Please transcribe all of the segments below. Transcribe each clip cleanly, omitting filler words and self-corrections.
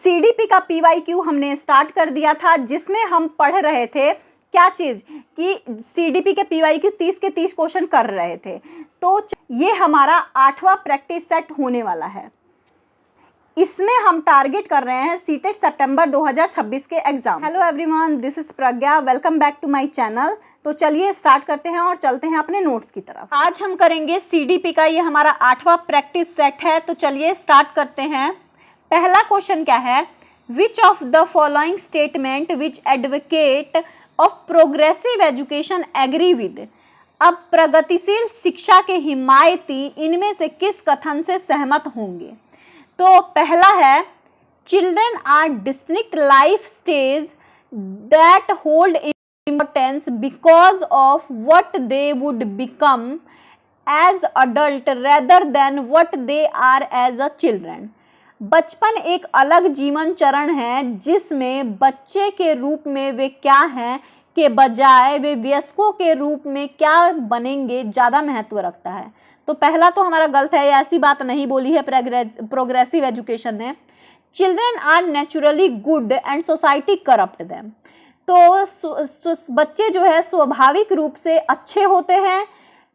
CDP का PYQ हमने start कर दिया था, जिसमें हम पढ़ रहे थे क्या चीज़ कि सीडीपी के पीवाईक्यू 30 के 30 क्वेश्चन कर रहे थे। तो ये हमारा 8वां प्रैक्टिस सेट होने वाला है। इसमें हम टारगेट कर रहे हैं सीटेट सितंबर 2026 के exam. Hello everyone, this is Pragya, welcome back to my channel. तो चलिए स्टार्ट करते हैं और चलते हैं अपने नोट्स की तरफ। आज हम करेंगे सीडीपी का, ये हमारा 8वां प्रैक्टिस सेट है। तो चलिए स्टार्ट करते हैं। पहला क्वेश्चन क्या है, which of the following statement which advocate of progressive education agree with. अब प्रगतिशील शिक्षा के हिमायती इनमें से किस कथन से सहमत होंगे। तो पहला है, children are distinct life stage that hold importance because of what they would become as adult rather than what they are as a children. बचपन एक अलग जीवन चरण है जिसमें बच्चे के रूप में वे क्या हैं के बजाय वे वयस्कों के रूप में क्या बनेंगे ज़्यादा महत्व रखता है। तो पहला तो हमारा गलत है, ऐसी बात नहीं बोली है प्रोग्रेसिव एजुकेशन ने। Children are naturally good and society corrupt them. तो बच्चे जो है स्वाभाविक रूप से अच्छे होते हैं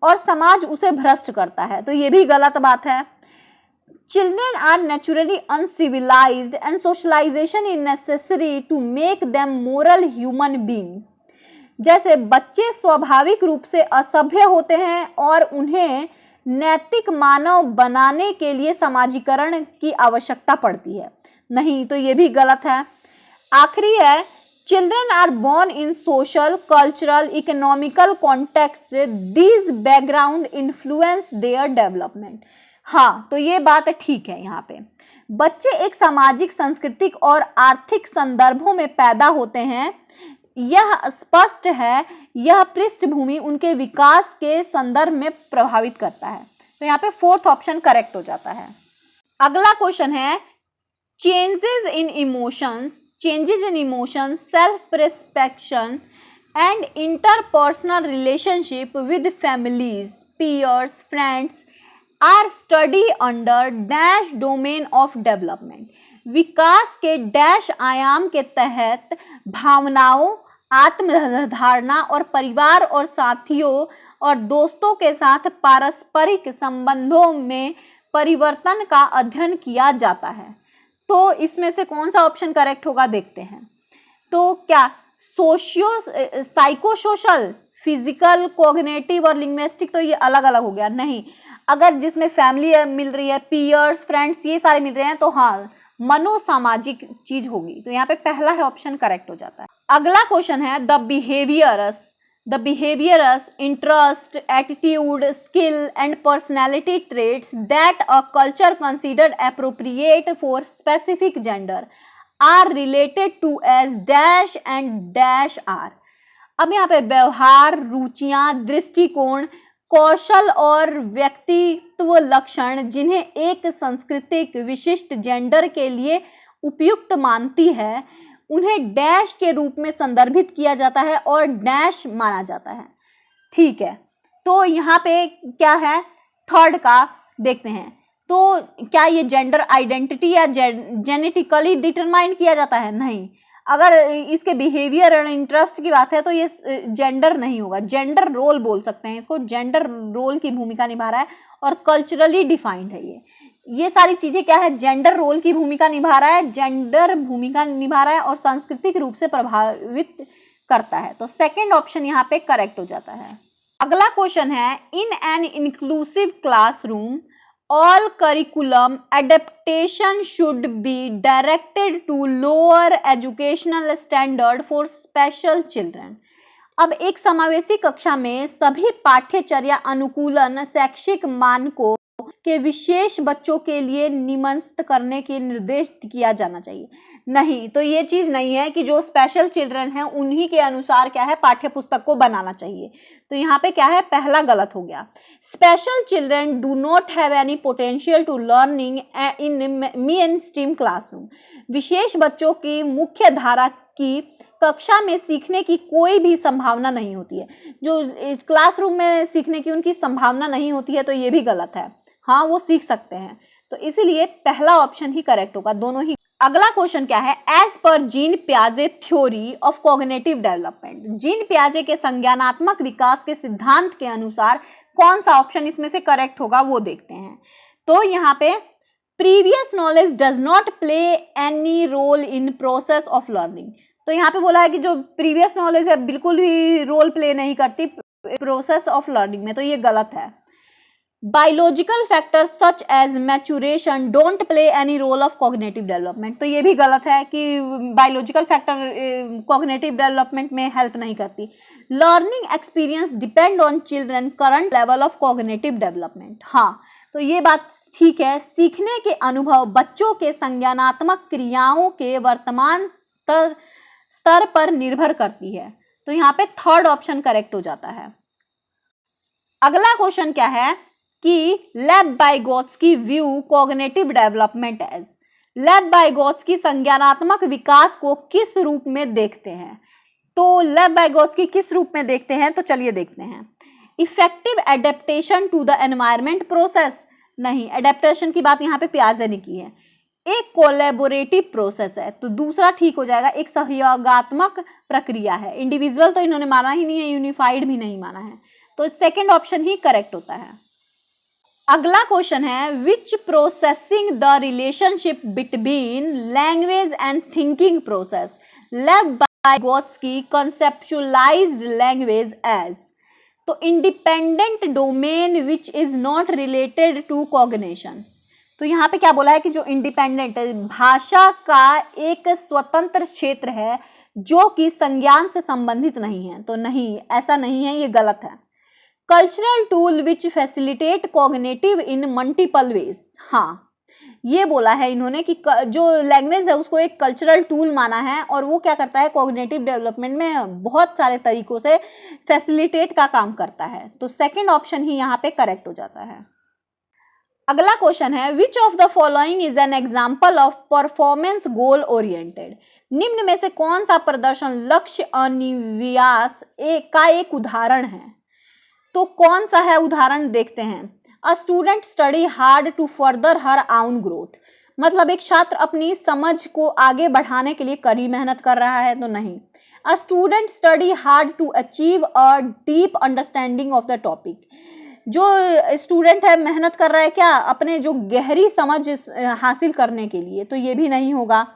और समाज उसे भ्रष्ट करता है, तो ये भी गलत बात है। Children are naturally uncivilized and socialization is necessary to make them moral human being। जैसे बच्चे स्वाभाविक रूप से असभ्य होते हैं और उन्हें नैतिक मानव बनाने के लिए समाजीकरण की आवश्यकता पड़ती है। नहीं, तो ये भी गलत है। आखिरी है, children are born in social cultural economical context these background influence their development. हाँ, तो ये बात ठीक है। यहाँ पे बच्चे एक सामाजिक, सांस्कृतिक और आर्थिक संदर्भों में पैदा होते हैं, यह स्पष्ट है। यह पृष्ठभूमि उनके विकास के संदर्भ में प्रभावित करता है। तो यहाँ पे फोर्थ ऑप्शन करेक्ट हो जाता है। अगला क्वेश्चन है, changes in emotions self perception and interpersonal relationship with families peers friends are study under dash domain of development. विकास के डैश आयाम के तहत भावनाओं, आत्मधारणा और परिवार और साथियों और दोस्तों के साथ पारस्परिक संबंधों में परिवर्तन का अध्ययन किया जाता है। तो इसमें से कौन सा ऑप्शन करेक्ट होगा देखते हैं। तो क्या साइको सोशल, फिजिकल, कॉग्निटिव और लिंग्विस्टिक, तो ये अलग अलग हो गया। नहीं, अगर जिसमें फैमिली मिल रही है, पीयर्स, फ्रेंड्स, ये सारे मिल रहे हैं, तो हाँ मनोसामाजिक चीज होगी। तो यहाँ पे पहला है ऑप्शन करेक्ट हो जाता है। अगला क्वेश्चन है, the behaviours interest attitude skill and personality traits that a culture considered appropriate for specific gender are related to age dash and dash are. अब यहाँ पे व्यवहार, रुचियां, दृष्टिकोण, कौशल और व्यक्तित्व लक्षण जिन्हें एक सांस्कृतिक विशिष्ट जेंडर के लिए उपयुक्त मानती है, उन्हें डैश के रूप में संदर्भित किया जाता है और डैश माना जाता है। ठीक है, तो यहाँ पे क्या है, थर्ड का देखते हैं। तो क्या ये जेंडर आइडेंटिटी या जेनेटिकली डिटरमाइन किया जाता है? नहीं। अगर इसके बिहेवियर और इंटरेस्ट की बात है तो ये जेंडर नहीं होगा, जेंडर रोल बोल सकते हैं इसको। जेंडर रोल की भूमिका निभा रहा है और कल्चरली डिफाइंड है। ये सारी चीजें क्या है, जेंडर रोल की भूमिका निभा रहा है, जेंडर भूमिका निभा रहा है और सांस्कृतिक रूप से प्रभावित करता है। तो सेकंड ऑप्शन यहाँ पे करेक्ट हो जाता है। अगला क्वेश्चन है, इन an inclusive classroom all curriculum adaptation should be directed to lower educational standard for special children। अब एक समावेशी कक्षा में सभी पाठ्यचर्या अनुकूलन शैक्षिक मानकों के विशेष बच्चों के लिए नियमित करने के निर्देश किया जाना चाहिए। नहीं, तो ये चीज नहीं है कि जो स्पेशल चिल्ड्रन हैं उन्हीं के अनुसार क्या है पाठ्य पुस्तक को बनाना चाहिए। तो यहाँ पे क्या है, पहला गलत हो गया। Special children do not have any potential to learning in mainstream classroom. विशेष बच्चों की मुख्य धारा की कक्षा में सीखने की कोई भी संभावना नहीं होती है। जो क्लासरूम में सीखने की उनकी संभावना नहीं होती है, तो ये भी गलत है। हाँ, वो सीख सकते हैं। तो इसीलिए पहला ऑप्शन ही करेक्ट होगा, दोनों ही। अगला क्वेश्चन क्या है, एज पर जीन पियाजे theory of cognitive development, Jean पियाजे के संज्ञानात्मक विकास के सिद्धांत के अनुसार कौन सा ऑप्शन इसमें से करेक्ट होगा वो देखते हैं। तो यहाँ पे previous knowledge does not play any role in process of learning, तो यहाँ पे बोला है कि जो प्रीवियस नॉलेज है बिल्कुल भी रोल प्ले नहीं करती प्रोसेस ऑफ लर्निंग में, तो ये गलत है। Biological factors such as maturation don't play any role of cognitive development, तो ये भी गलत है कि बायोलॉजिकल फैक्टर कॉग्निटिव डेवलपमेंट में हेल्प नहीं करती। Learning experience depend on children current level of cognitive development, हाँ तो ये बात ठीक है, सीखने के अनुभव बच्चों के संज्ञानात्मक क्रियाओं के वर्तमान स्तर पर निर्भर करती है, तो यहाँ पे थर्ड ऑप्शन करेक्ट हो जाता है। अगला क्वेश्चन क्या है कि लेब-वाइगोत्स्की व्यू कॉग्निटिव डेवलपमेंट एज, लेब-वाइगोत्स्की संज्ञानात्मक विकास को किस रूप में देखते हैं, तो लेब-वाइगोत्स्की किस रूप में देखते हैं, तो चलिए देखते हैं। Effective adaptation to the environment process, नहीं, एडेप्टेशन की बात यहाँ पे पियाजे ने की है। एक कोलैबोरेटिव प्रोसेस है, तो दूसरा ठीक हो जाएगा, एक सहयोगात्मक प्रक्रिया है। इंडिविजुअल तो इन्होंने माना ही नहीं है, यूनिफाइड भी नहीं माना है, तो सेकेंड ऑप्शन ही करेक्ट होता है। अगला क्वेश्चन है, which processing the relationship between language and thinking process, Lev Vygotsky conceptualised language as, two independent domain which is not related to cognition, तो यहाँ पे क्या बोला है कि जो इंडिपेंडेंट भाषा का एक स्वतंत्र क्षेत्र है जो कि संज्ञान से संबंधित नहीं है, तो नहीं, ऐसा नहीं है, ये गलत है। Cultural tool which facilitate cognitive in multiple ways, हाँ ये बोला है इन्होंने कि जो लैंग्वेज है उसको एक कल्चरल टूल माना है और वो क्या करता है कॉग्निटिव डेवलपमेंट में बहुत सारे तरीकों से फैसिलिटेट का काम करता है, तो सेकंड ऑप्शन ही यहाँ पे करेक्ट हो जाता है। अगला क्वेश्चन है, which of the following is an example of performance goal oriented, निम्न में से कौन सा प्रदर्शन लक्ष्य अनिव्यास का एक उदाहरण है, तो कौन सा है उदाहरण देखते हैं। A student study hard to further her own growth, मतलब एक छात्र अपनी समझ को आगे बढ़ाने के लिए कड़ी मेहनत कर रहा है, तो नहीं। A student study hard to achieve a deep understanding of the topic, जो स्टूडेंट है मेहनत कर रहा है क्या अपने जो गहरी समझ हासिल करने के लिए, तो ये भी नहीं होगा।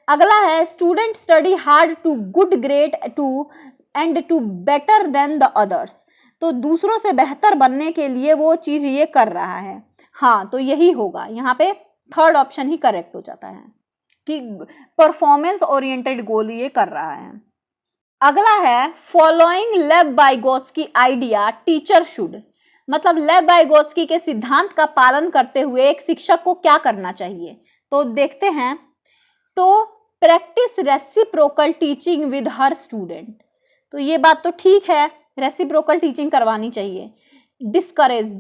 अगला है, student study hard to good grade to and to better than the others, तो दूसरों से बेहतर बनने के लिए वो चीज ये कर रहा है, हाँ तो यही होगा, यहाँ पे थर्ड ऑप्शन ही करेक्ट हो जाता है कि परफॉर्मेंस ओरिएंटेड गोल ये कर रहा है। अगला है, फॉलोइंग लेब-वाइगोत्स्की आइडिया टीचर शुड, मतलब लेब-वाइगोत्स्की के सिद्धांत का पालन करते हुए एक शिक्षक को क्या करना चाहिए, तो देखते हैं। तो practice reciprocal teaching with her student, तो ये बात तो ठीक है, रेसिप्रोकल टीचिंग करवानी चाहिए। Discourage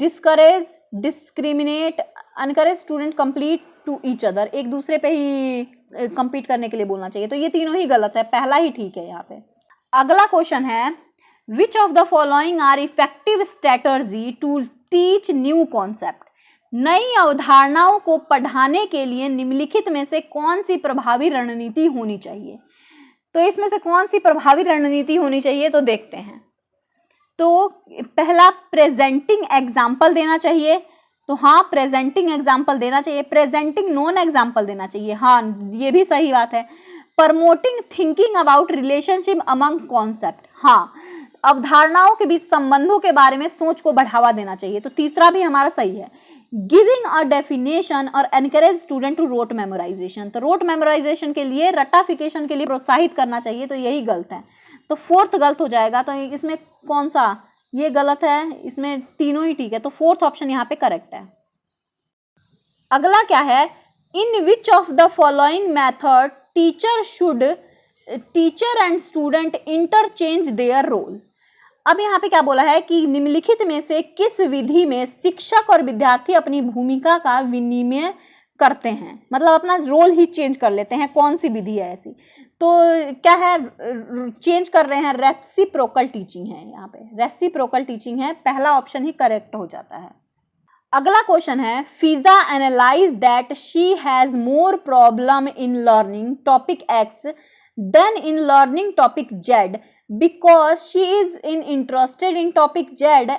discriminate encourage student complete to each other, एक दूसरे पे ही कंपीट करने के लिए बोलना चाहिए, तो ये तीनों ही गलत है, पहला ही ठीक है यहाँ पे। अगला क्वेश्चन है, which of the following are effective strategy to teach new concept, नई अवधारणाओं को पढ़ाने के लिए निम्नलिखित में से कौन सी प्रभावी रणनीति होनी चाहिए, तो इसमें से कौन सी प्रभावी रणनीति होनी चाहिए, तो देखते हैं। तो पहला, प्रेजेंटिंग एग्जाम्पल देना चाहिए, तो हाँ प्रेजेंटिंग एग्जाम्पल देना चाहिए। प्रेजेंटिंग नॉन एग्जाम्पल देना चाहिए, हाँ ये भी सही बात है। Promoting thinking about relationship among concept, हाँ अवधारणाओं के बीच संबंधों के बारे में सोच को बढ़ावा देना चाहिए, तो तीसरा भी हमारा सही है। गिविंग अ डेफिनेशन और encourage student to rote memorisation, तो रोट मेमोराइजेशन के लिए रट्टाफिकेशन के लिए प्रोत्साहित करना चाहिए, तो यही गलत है, तो फोर्थ गलत हो जाएगा। तो इसमें कौन सा, ये गलत है, इसमें तीनों ही ठीक है, तो फोर्थ ऑप्शन यहाँ पे करेक्ट है। अगला क्या है, in which of the following method teacher and student interchange their role, अब यहाँ पे क्या बोला है कि निम्नलिखित में से किस विधि में शिक्षक और विद्यार्थी अपनी भूमिका का विनिमय करते हैं, मतलब अपना रोल ही चेंज कर लेते हैं, कौन सी विधि है ऐसी, तो क्या है, चेंज कर रहे हैं, रेसिप्रोकल टीचिंग है, यहाँ पे रेसिप्रोकल टीचिंग है, पहला ऑप्शन ही करेक्ट हो जाता है। अगला क्वेश्चन है, Fiza analyse that she has more problem in learning topic X than in learning topic Z because she is interested in topic Z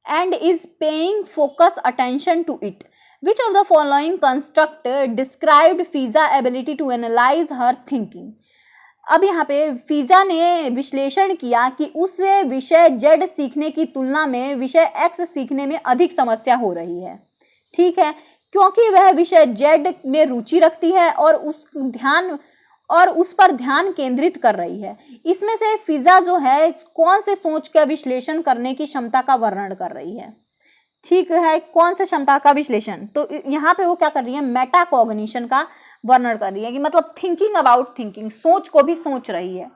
and is paying focus attention to it. Which of the following construct described Fiza ability to analyze her thinking? अब यहाँ पे फिजा ने विश्लेषण किया कि उस विषय Z सीखने की तुलना में विषय एक्स सीखने में अधिक समस्या हो रही है। ठीक है, क्योंकि वह विषय जेड में रुचि रखती है और उस पर ध्यान केंद्रित कर रही है। इसमें से फिजा जो है कौन से सोच का विश्लेषण करने की क्षमता का वर्णन कर रही है? ठीक है, कौन से क्षमता का विश्लेषण? तो यहाँ पे वो क्या कर रही है, मेटा कॉग्निशन का वर्णन कर रही है कि मतलब थिंकिंग अबाउट थिंकिंग, सोच को भी सोच रही है।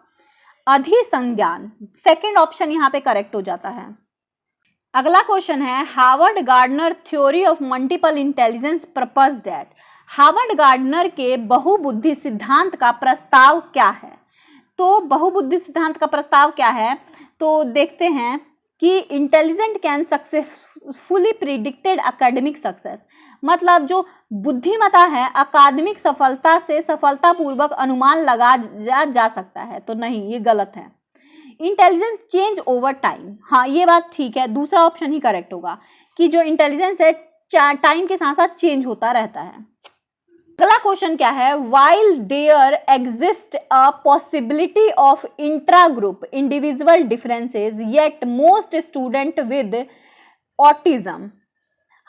अधिसंज्ञान, सेकंड ऑप्शन यहाँ पे करेक्ट हो जाता है। अगला क्वेश्चन है, Harvard gardener theory of multiple intelligence propose that. Harvard gardener के बहुबुद्धि सिद्धांत का प्रस्ताव क्या है? तो बहुबुद्धि सिद्धांत का प्रस्ताव क्या है, तो देखते हैं कि intelligent can successfully predicted academic success, मतलब जो बुद्धिमता है अकादमिक सफलता से सफलतापूर्वक अनुमान लगा जा सकता है। तो नहीं, ये गलत है। इंटेलिजेंस चेंज ओवर टाइम, हाँ ये बात ठीक है, दूसरा ऑप्शन ही करेक्ट होगा कि जो इंटेलिजेंस है टाइम के साथ साथ चेंज होता रहता है। अगला क्वेश्चन क्या है, while there exist a possibility of intra group individual differences yet most student with autism.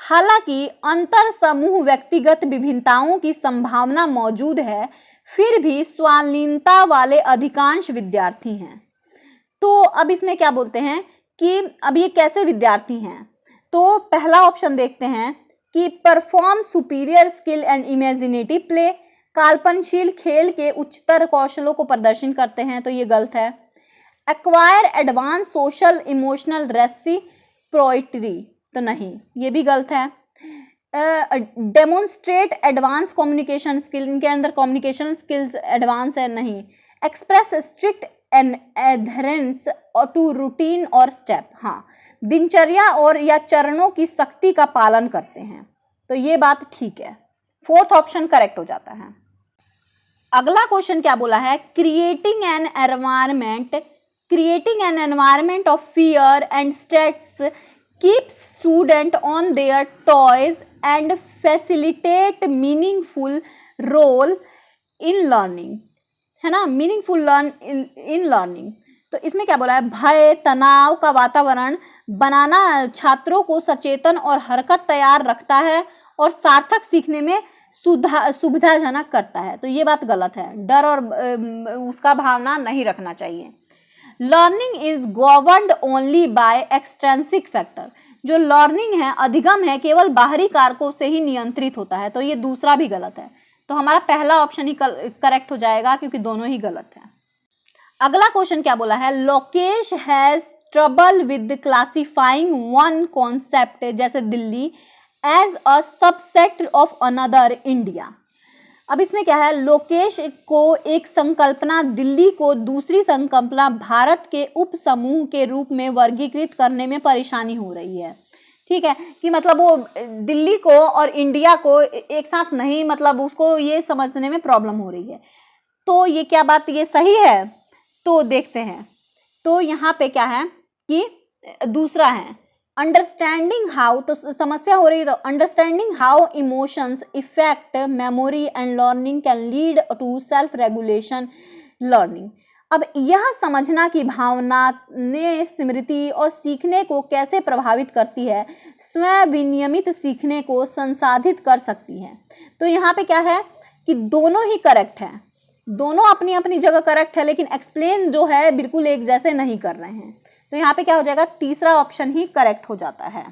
हालांकि अंतर समूह व्यक्तिगत विभिन्नताओं की संभावना मौजूद है, फिर भी स्वाधीनता वाले अधिकांश विद्यार्थी हैं। तो अब इसमें क्या बोलते हैं कि अब ये कैसे विद्यार्थी हैं? तो पहला ऑप्शन देखते हैं कि perform superior skill and imaginative play, काल्पनशील खेल के उच्चतर कौशलों को प्रदर्शन करते हैं, तो ये गलत है। Acquire advance social emotional reciprocity, तो नहीं, ये भी गलत है। डेमोन्स्ट्रेट एडवांस कम्युनिकेशन स्किल, इनके अंदर कम्युनिकेशन स्किल्स एडवांस है, नहीं। Express strict an adherence to routine और स्टेप, हाँ दिनचर्या और या चरणों की सख्ती का पालन करते हैं, तो ये बात ठीक है, फोर्थ ऑप्शन करेक्ट हो जाता है। अगला क्वेश्चन क्या बोला है, creating an environment of fear and stress keeps student on their toys and facilitate meaningful role in learning, है ना, मीनिंगफुल इन लर्निंग। तो इसमें क्या बोला है, भय तनाव का वातावरण बनाना छात्रों को सचेतन और हरकत तैयार रखता है और सार्थक सीखने में सुविधाजनक करता है, तो ये बात गलत है, डर और उसका भावना नहीं रखना चाहिए। Learning is governed only by extrinsic factor, जो लर्निंग है अधिगम है केवल बाहरी कारकों से ही नियंत्रित होता है, तो ये दूसरा भी गलत है। तो हमारा पहला ऑप्शन ही करेक्ट हो जाएगा क्योंकि दोनों ही गलत है। अगला क्वेश्चन क्या बोला है, Lokesh has trouble with classifying one concept, जैसे Delhi, as a subset of another India. अब इसमें क्या है, लोकेश को एक संकल्पना दिल्ली को दूसरी संकल्पना भारत के उप समूह के रूप में वर्गीकृत करने में परेशानी हो रही है। ठीक है, कि मतलब वो दिल्ली को और इंडिया को एक साथ नहीं, मतलब उसको ये समझने में प्रॉब्लम हो रही है। तो ये क्या बात, ये सही है? तो देखते हैं, तो यहाँ पे क्या है कि दूसरा है अंडरस्टैंडिंग हाउ, तो समस्या हो रही है, तो understanding how emotions effect memory and learning can lead to self regulation learning. अब यह समझना कि भावना ने स्मृति और सीखने को कैसे प्रभावित करती है, स्वयं विनियमित सीखने को संसाधित कर सकती है। तो यहाँ पे क्या है कि दोनों ही करेक्ट है, दोनों अपनी अपनी जगह करेक्ट है, लेकिन एक्सप्लेन जो है बिल्कुल एक जैसे नहीं कर रहे हैं। तो यहाँ पे क्या हो जाएगा, तीसरा ऑप्शन ही करेक्ट हो जाता है।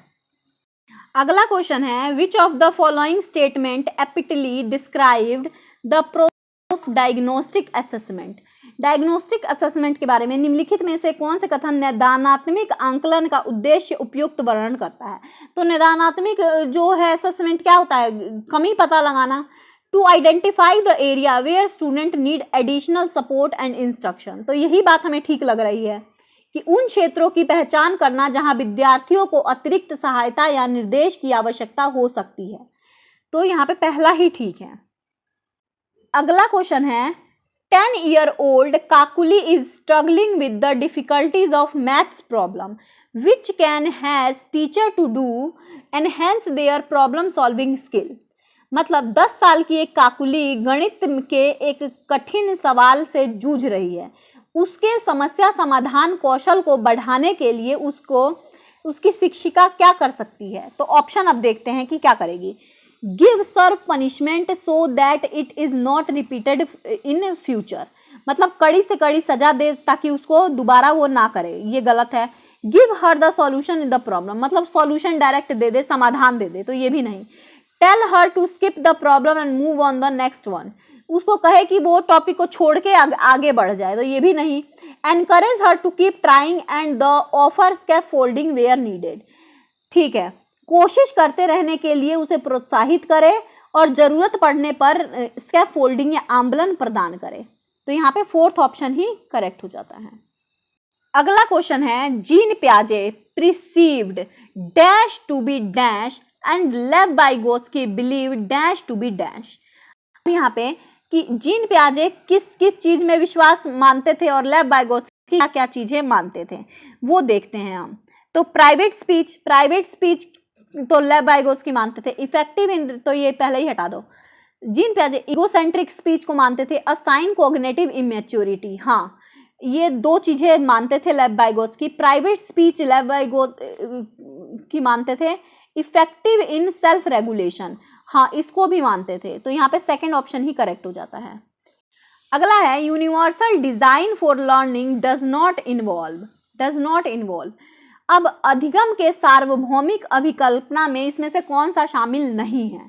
अगला क्वेश्चन है, which of the following statement aptly described the process diagnostic assessment. Diagnostic assessment के बारे में निम्नलिखित में से कौन से कथन निदानात्मक आंकलन का उद्देश्य उपयुक्त वर्णन करता है? तो निदानात्मक जो है असेसमेंट क्या होता है, कमी पता लगाना, to identify the area where student need additional support and instruction. तो यही बात हमें ठीक लग रही है कि उन क्षेत्रों की पहचान करना जहां विद्यार्थियों को अतिरिक्त सहायता या निर्देश की आवश्यकता हो सकती है। तो यहाँ पे पहला ही ठीक है। अगला क्वेश्चन है 10-year-old Kakuli is struggling with the difficulties of maths problem. Which can has teacher to do enhance their problem solving skill? मतलब 10 साल की एक काकुली गणित के एक कठिन सवाल से जूझ रही है। उसके समस्या समाधान कौशल को बढ़ाने के लिए उसकी शिक्षिका क्या कर सकती है? तो ऑप्शन अब देखते हैं कि क्या करेगी। Give serve punishment so that it is not repeated in future, मतलब कड़ी से कड़ी सजा दे ताकि उसको दोबारा वो ना करे, ये गलत है। Give her the solution in the problem, मतलब सॉल्यूशन डायरेक्ट दे दे, समाधान दे दे, तो ये भी नहीं। Tell her to skip the problem and move on the next one, उसको कहे कि वो टॉपिक को छोड़ के आगे बढ़ जाए, तो ये भी नहीं। Encourage her to keep trying and the offer scaffolding where needed, ठीक है, कोशिश करते रहने के लिए उसे प्रोत्साहित करे और जरूरत पड़ने पर स्कैफोल्डिंग या आंदोलन प्रदान करे। तो यहाँ पे फोर्थ ऑप्शन ही करेक्ट हो जाता है। अगला क्वेश्चन है जीन पियाजे perceived dash to be dash and Lev Vygotsky believe dash to be dash. यहाँ पे कि जीन पियाजे किस किस चीज में विश्वास मानते थे और लेव वाइगोत्स्की क्या क्या चीजें मानते थे, वो देखते हैं हम। तो प्राइवेट स्पीच तो लेव वाइगोत्स्की मानते थे। इफेक्टिव इन, तो ये पहले ही हटा दो। जीन पियाजे इगोसेंट्रिक स्पीच को मानते थे। असाइन कोग्निटिव इमेच्योरिटी, हाँ ये दो चीजें मानते थे लेव वाइगोत्स्की। प्राइवेट स्पीच लेव वाइगोत्स्की मानते थे। इफेक्टिव इन सेल्फ रेगुलेशन, हाँ इसको भी मानते थे। तो यहाँ पे सेकंड ऑप्शन ही करेक्ट हो जाता है। अगला है universal design for learning does not involve. अब अधिगम के सार्वभौमिक अभिकल्पना में इसमें से कौन सा शामिल नहीं है?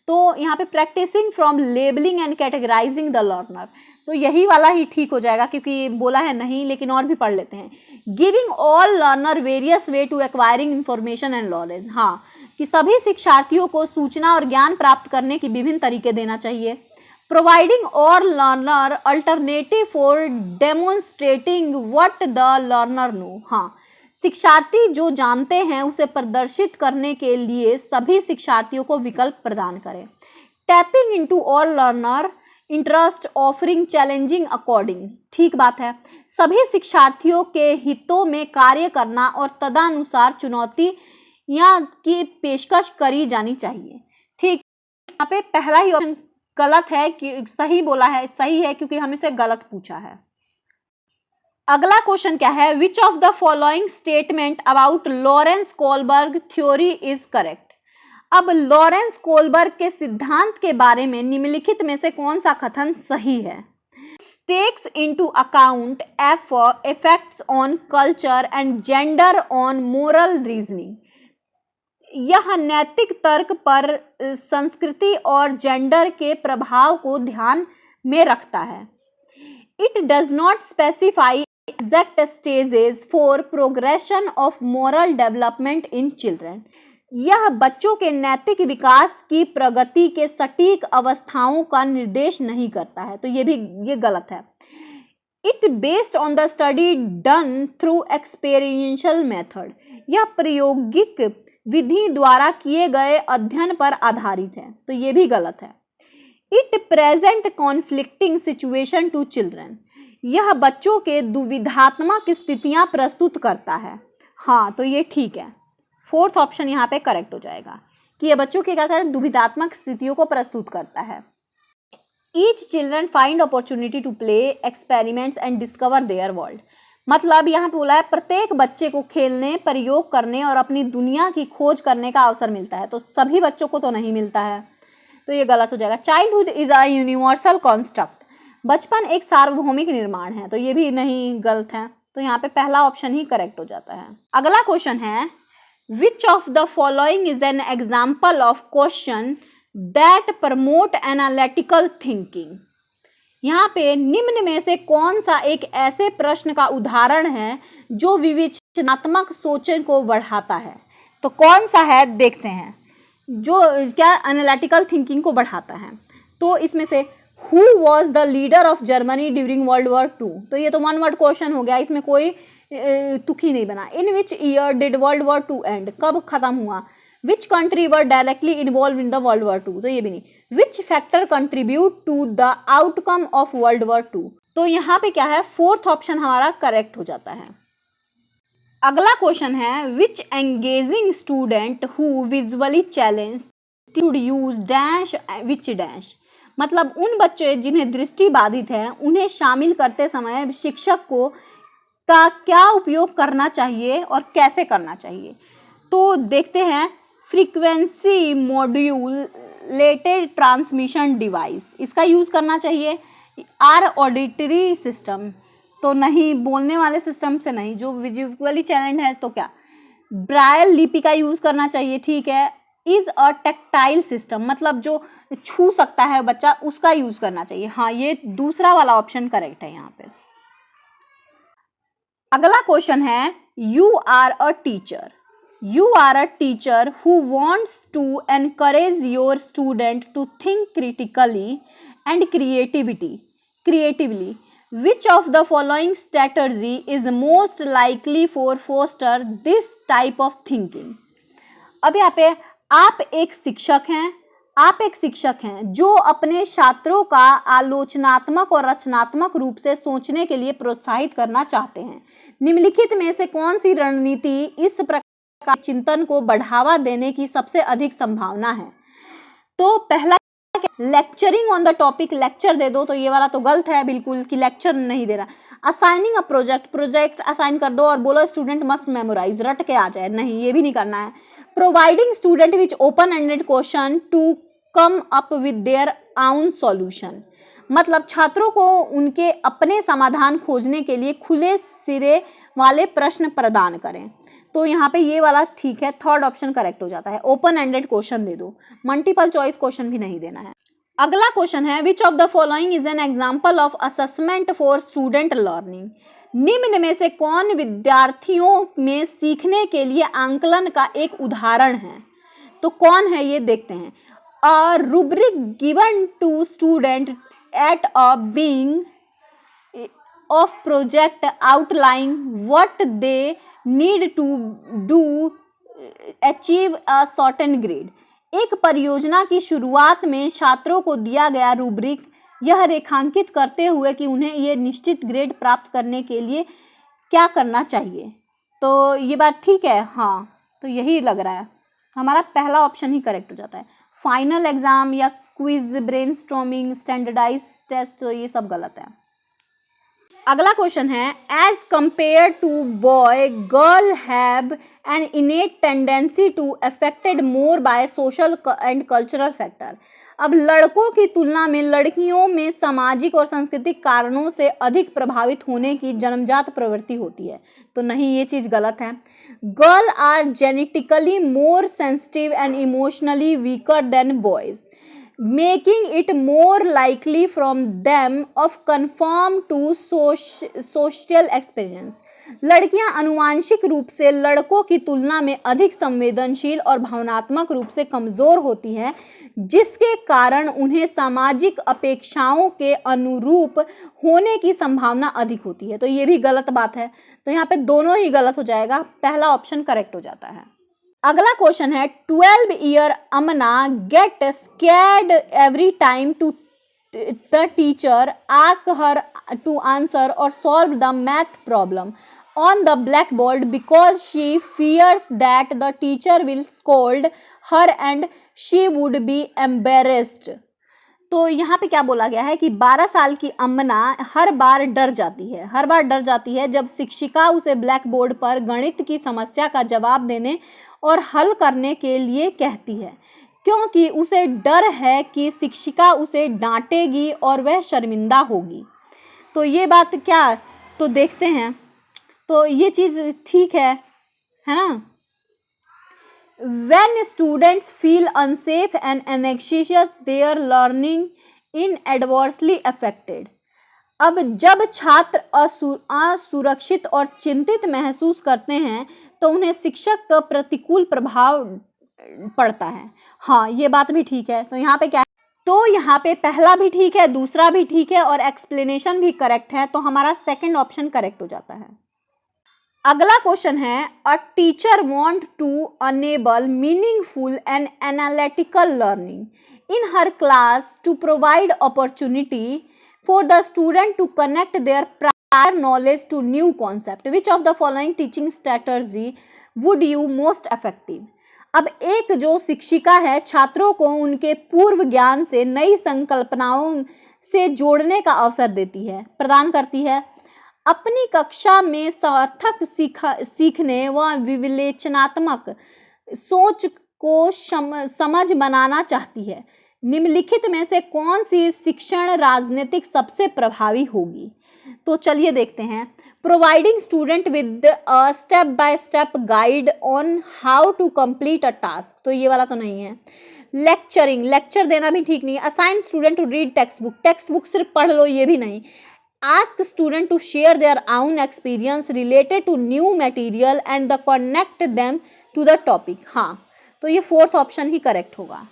तो यहाँ पे practising from labelling and categorising the learner, तो यही वाला ही ठीक हो जाएगा क्योंकि बोला है नहीं, लेकिन और भी पढ़ लेते हैं। Giving all learner various way to acquiring information and knowledge, हाँ कि सभी शिक्षार्थियों को सूचना और ज्ञान प्राप्त करने की विभिन्न तरीके देना चाहिए। Providing all learner alternative for demonstrating what the learner know, हाँ शिक्षार्थी जो जानते हैं उसे प्रदर्शित करने के लिए सभी शिक्षार्थियों को विकल्प प्रदान करें। Tapping into all learner interest offering challenging according, ठीक बात है, सभी शिक्षार्थियों के हितों में कार्य करना और तदनुसार चुनौतियां की पेशकश करी जानी चाहिए। ठीक, यहाँ पे पहला ही ऑप्शन गलत है कि सही बोला है, सही है क्योंकि हमें से गलत पूछा है। अगला क्वेश्चन क्या है? Which of the following statement about Lawrence Kohlberg theory is correct. अब लॉरेंस कोलबर्ग के सिद्धांत के बारे में निम्नलिखित में से कौन सा कथन सही है? Takes into account effects on culture and gender on moral reasoning, यह नैतिक तर्क पर संस्कृति और जेंडर के प्रभाव को ध्यान में रखता है। It does not specify exact stages for progression of moral development in children, यह बच्चों के नैतिक विकास की प्रगति के सटीक अवस्थाओं का निर्देश नहीं करता है, तो ये गलत है। It based on the study done through experiential method, यह प्रायोगिक विधि द्वारा किए गए अध्ययन पर आधारित है, तो ये भी गलत है। It present conflicting situation to children, यह बच्चों के दुविधात्मक स्थितियां प्रस्तुत करता है, हाँ तो ये ठीक है। फोर्थ ऑप्शन यहाँ पे करेक्ट हो जाएगा कि यह बच्चों के क्या करें, दुविधात्मक स्थितियों को प्रस्तुत करता है। Each children find opportunity to play experiments and discover their world, मतलब यहाँ पे बोला है प्रत्येक बच्चे को खेलने, प्रयोग करने और अपनी दुनिया की खोज करने का अवसर मिलता है, तो सभी बच्चों को तो नहीं मिलता है, तो ये गलत हो जाएगा। Childhood is a universal construct, बचपन एक सार्वभौमिक निर्माण है, तो ये भी नहीं, गलत है, तो यहाँ पे पहला ऑप्शन ही करेक्ट हो जाता है। अगला क्वेश्चन है which of the following is an example of question that promote analytical thinking, यहाँ पे निम्न में से कौन सा एक ऐसे प्रश्न का उदाहरण है जो विवेचनात्मक सोच को बढ़ाता है, तो कौन सा है देखते हैं, जो क्या एनालिटिकल थिंकिंग को बढ़ाता है। तो इसमें से who was the leader of Germany during world war 2? तो ये तो वन वर्ड क्वेश्चन हो गया, इसमें कोई तुकी नहीं बना। In which year did world war 2 end? कब खत्म हुआ? Which country were directly involve in the world war 2? तो ये भी नहीं। Which factor contribute to the outcome of world war 2? तो यहाँ पे क्या है, फोर्थ ऑप्शन हमारा करेक्ट हो जाता है। अगला क्वेश्चन है which engaging student who visually challenge should use dash which dash? मतलब उन बच्चे जिन्हें दृष्टि बाधित है उन्हें शामिल करते समय शिक्षक को का क्या उपयोग करना चाहिए और कैसे करना चाहिए? तो देखते हैं, फ्रीक्वेंसी मॉड्यूलेटेड ट्रांसमिशन डिवाइस, इसका यूज़ करना चाहिए। आर ऑडिटरी सिस्टम, तो नहीं, बोलने वाले सिस्टम से नहीं, जो विजुअली चैलेंज है तो क्या, ब्रायल लिपि का यूज़ करना चाहिए, ठीक है। इज अ टेक्टाइल सिस्टम, मतलब जो छू सकता है बच्चा उसका यूज़ करना चाहिए। हाँ, ये दूसरा वाला ऑप्शन करेक्ट है यहाँ पे। अगला क्वेश्चन है you are a teacher, you are a teacher who wants to encourage your student to think critically and creatively. Which of the following strategy is most likely for foster this type of thinking? अब यहाँ पे आप एक शिक्षक हैं जो अपने छात्रों का आलोचनात्मक और रचनात्मक रूप से सोचने के लिए प्रोत्साहित करना चाहते हैं। निम्नलिखित में से कौन सी रणनीति इस प्रकार चिंतन को बढ़ावा देने की सबसे अधिक संभावना है? तो पहला lecturing on the topic, lecture दे दो, तो ये वाला तो गलत है बिल्कुल कि लेक्चर नहीं दे रहा। असाइनिंग अ प्रोजेक्ट असाइन कर दो और बोलो स्टूडेंट मस्ट मेमोराइज, रट के आ जाए, नहीं ये भी नहीं करना है। Providing student which open ended question to come up with their own solution, मतलब छात्रों को उनके अपने समाधान खोजने के लिए खुले सिरे वाले प्रश्न प्रदान करें। तो यहाँ पे ये वाला ठीक है, थर्ड ऑप्शन करेक्ट हो जाता है। ओपन एंडेड क्वेश्चन दे दो, मल्टीपल चॉइस क्वेश्चन भी नहीं देना है। अगला क्वेश्चन है which of the following is an example of assessment for student learning? निम्न में से कौन विद्यार्थियों में सीखने के लिए आंकलन का एक उदाहरण है? तो कौन है ये देखते हैं। A rubric given to student at a beginning of project outline what they need to do achieve a certain grade। एक परियोजना की शुरुआत में छात्रों को दिया गया रूब्रिक यह रेखांकित करते हुए कि उन्हें ये निश्चित ग्रेड प्राप्त करने के लिए क्या करना चाहिए। तो ये बात ठीक है, हाँ, तो यही लग रहा है हमारा पहला ऑप्शन ही करेक्ट हो जाता है। फाइनल एग्जाम या क्विज, ब्रेनस्टॉर्मिंग, स्टैंडर्डाइज टेस्ट, तो ये सब गलत है। अगला क्वेश्चन है as compare to boy girl have an innate tendency to affected more by social and cultural factor. अब लड़कों की तुलना में लड़कियों में सामाजिक और सांस्कृतिक कारणों से अधिक प्रभावित होने की जन्मजात प्रवृत्ति होती है। तो नहीं, ये चीज़ गलत है। Girl are genetically more sensitive and emotionally weaker than boys, making it more likely from them of conform to social experience। लड़कियां अनुवांशिक रूप से लड़कों की तुलना में अधिक संवेदनशील और भावनात्मक रूप से कमजोर होती हैं, जिसके कारण उन्हें सामाजिक अपेक्षाओं के अनुरूप होने की संभावना अधिक होती है। तो ये भी गलत बात है, तो यहाँ पे दोनों ही गलत हो जाएगा, पहला ऑप्शन करेक्ट हो जाता है। अगला क्वेश्चन है 12-year Amna get scared every time to the teacher ask her to answer और solve the math problem on the black board because she fears that the teacher will scold her and she would be embarrassed. तो यहाँ पे क्या बोला गया है कि 12 साल की अमना हर बार डर जाती है जब शिक्षिका उसे ब्लैक बोर्ड पर गणित की समस्या का जवाब देने और हल करने के लिए कहती है, क्योंकि उसे डर है कि शिक्षिका उसे डांटेगी और वह शर्मिंदा होगी। तो ये बात क्या, तो देखते हैं, तो ये चीज़ ठीक है ना। When students feel unsafe and anxious, their learning inadvertently affected। अब जब छात्र असुरक्षित और चिंतित महसूस करते हैं तो उन्हें शिक्षक का प्रतिकूल प्रभाव पड़ता है। हाँ, ये बात भी ठीक है। तो यहाँ पे क्या है, तो यहाँ पे पहला भी ठीक है, दूसरा भी ठीक है और एक्सप्लेनेशन भी करेक्ट है, तो हमारा सेकंड ऑप्शन करेक्ट हो जाता है। अगला क्वेश्चन है, a teacher want to enable meaningful and analytical learning in her class to provide opportunity for the student to connect their prior knowledge to new concept, which of the following teaching strategy would you most effective. अब एक जो शिक्षिका है छात्रों को उनके पूर्व ज्ञान से नई संकल्पनाओं से जोड़ने का अवसर देती है, प्रदान करती है, अपनी कक्षा में सार्थक सीखने व विवेचनात्मक सोच को समझ बनाना चाहती है। निम्नलिखित में से कौन सी शिक्षण राजनीतिक सबसे प्रभावी होगी? तो चलिए देखते हैं। Providing student with a step by step guide on how to complete a task, तो ये वाला तो नहीं है। लेक्चरिंग, लेक्चर देना भी ठीक नहीं है। Assign student to read textbook, textbook सिर्फ पढ़ लो, ये भी नहीं। Ask student to share their own experience related to new material and the connect them to the topic, हाँ, तो ये फोर्थ ऑप्शन ही करेक्ट होगा।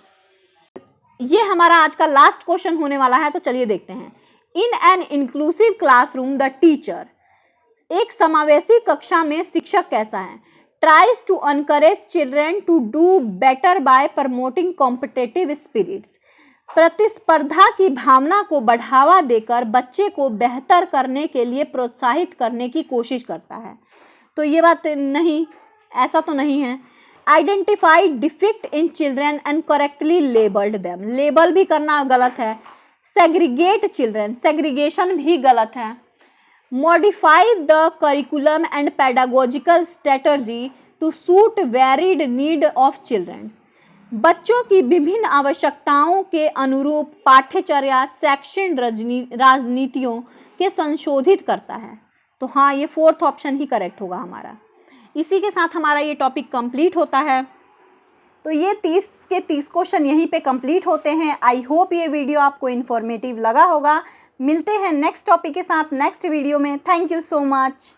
ये हमारा आज का लास्ट क्वेश्चन होने वाला है, तो चलिए देखते हैं। In an inclusive classroom the teacher, एक समावेशी कक्षा में शिक्षक कैसा है? Tries to encourage children to do better by promoting competitive spirits, प्रतिस्पर्धा की भावना को बढ़ावा देकर बच्चे को बेहतर करने के लिए प्रोत्साहित करने की कोशिश करता है, तो ये बात नहीं, ऐसा तो नहीं है। Identify defect in children and correctly labelled them, label भी करना गलत है। सेग्रीगेट चिल्ड्रेन, सेग्रीगेशन भी गलत है। Modify the curriculum and pedagogical strategy to suit varied need of children, बच्चों की विभिन्न आवश्यकताओं के अनुरूप पाठ्यचर्या शैक्षणिक राजनीतियों के संशोधित करता है, तो हाँ, ये फोर्थ ऑप्शन ही करेक्ट होगा हमारा। इसी के साथ हमारा ये टॉपिक कंप्लीट होता है। तो ये 30 के 30 क्वेश्चन यहीं पे कंप्लीट होते हैं। आई होप ये वीडियो आपको इन्फॉर्मेटिव लगा होगा। मिलते हैं नेक्स्ट टॉपिक के साथ नेक्स्ट वीडियो में। Thank you so much.